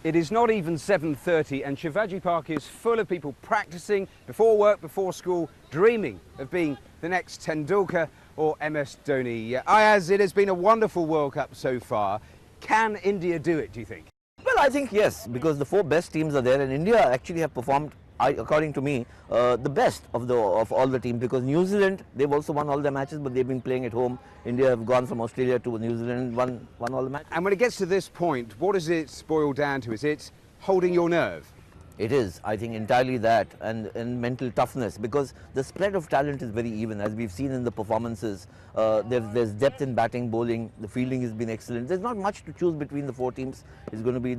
It is not even 7:30 and Shivaji Park is full of people practicing before work, before school, dreaming of being the next Tendulkar or MS Dhoni. Ayaz, it has been a wonderful World Cup so far. Can India do it, do you think? Well, I think yes, because the four best teams are there, and India actually have performed, according to me, the best of all the teams. Because New Zealand, they've also won all their matches, but they've been playing at home. India have gone from Australia to New Zealand, won all the matches. And when it gets to this point, what does it boil down to? Is it holding your nerve? It is, I think, entirely that, and mental toughness, because the spread of talent is very even, as we've seen in the performances. There's depth in batting, bowling, the fielding has been excellent. There's not much to choose between the four teams. It's going to be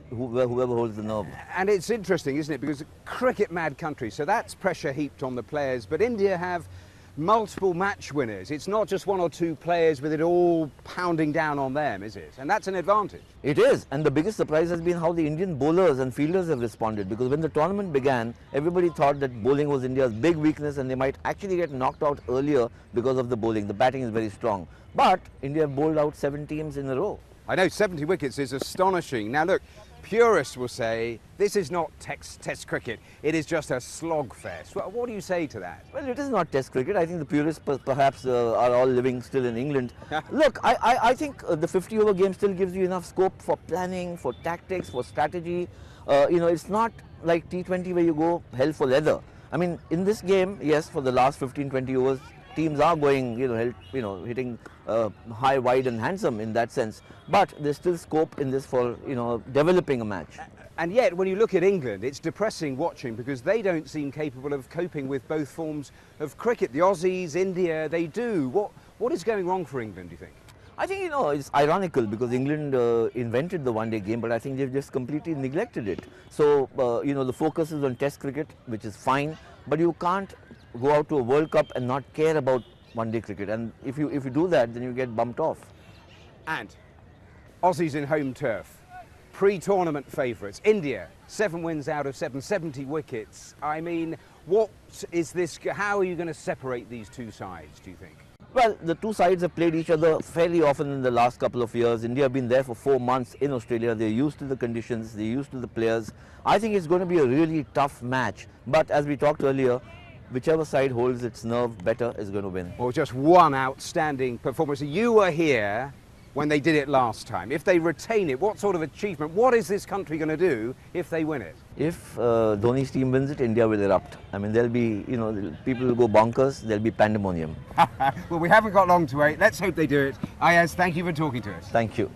whoever holds the nerve. And it's interesting, isn't it, because a cricket-mad country, so that's pressure heaped on the players, but India have multiple match winners. It's not just one or two players with it all pounding down on them, is it? And that's an advantage. It is, and the biggest surprise has been how the Indian bowlers and fielders have responded, because when the tournament began, everybody thought that bowling was India's big weakness and they might actually get knocked out earlier because of the bowling. The batting is very strong. But India have bowled out 7 teams in a row. I know 70 wickets is astonishing. Now look, purists will say this is not test cricket, it is just a slogfest. What do you say to that? Well, it is not test cricket. I think the purists perhaps are all living still in England. Look, I think the 50-over game still gives you enough scope for planning, for tactics, for strategy. It's not like T20 where you go hell for leather. I mean, in this game, yes, for the last 15-20 overs, teams are going, hitting high, wide and handsome in that sense. But there's still scope in this for, developing a match. And yet, when you look at England, it's depressing watching because they don't seem capable of coping with both forms of cricket. The Aussies, India, they do. What is going wrong for England, do you think? I think, it's ironical because England invented the one-day game, but I think they've just completely neglected it. So, the focus is on Test cricket, which is fine, but you can't go out to a World Cup and not care about one-day cricket. And if you do that, then you get bumped off. And Aussies in home turf, pre-tournament favourites. India, 7 wins out of 7, 70 wickets. I mean, what is this? How are you going to separate these two sides, do you think? Well, the two sides have played each other fairly often in the last couple of years. India have been there for 4 months in Australia. They're used to the conditions, they're used to the players. I think it's going to be a really tough match. But as we talked earlier, whichever side holds its nerve better is going to win. Well, just one outstanding performance. You were here when they did it last time. If they retain it, what sort of achievement? What is this country going to do if they win it? If Dhoni's team wins it, India will erupt. I mean, there'll be, people will go bonkers. There'll be pandemonium. Well, we haven't got long to wait. Let's hope they do it. Ayaz, thank you for talking to us. Thank you.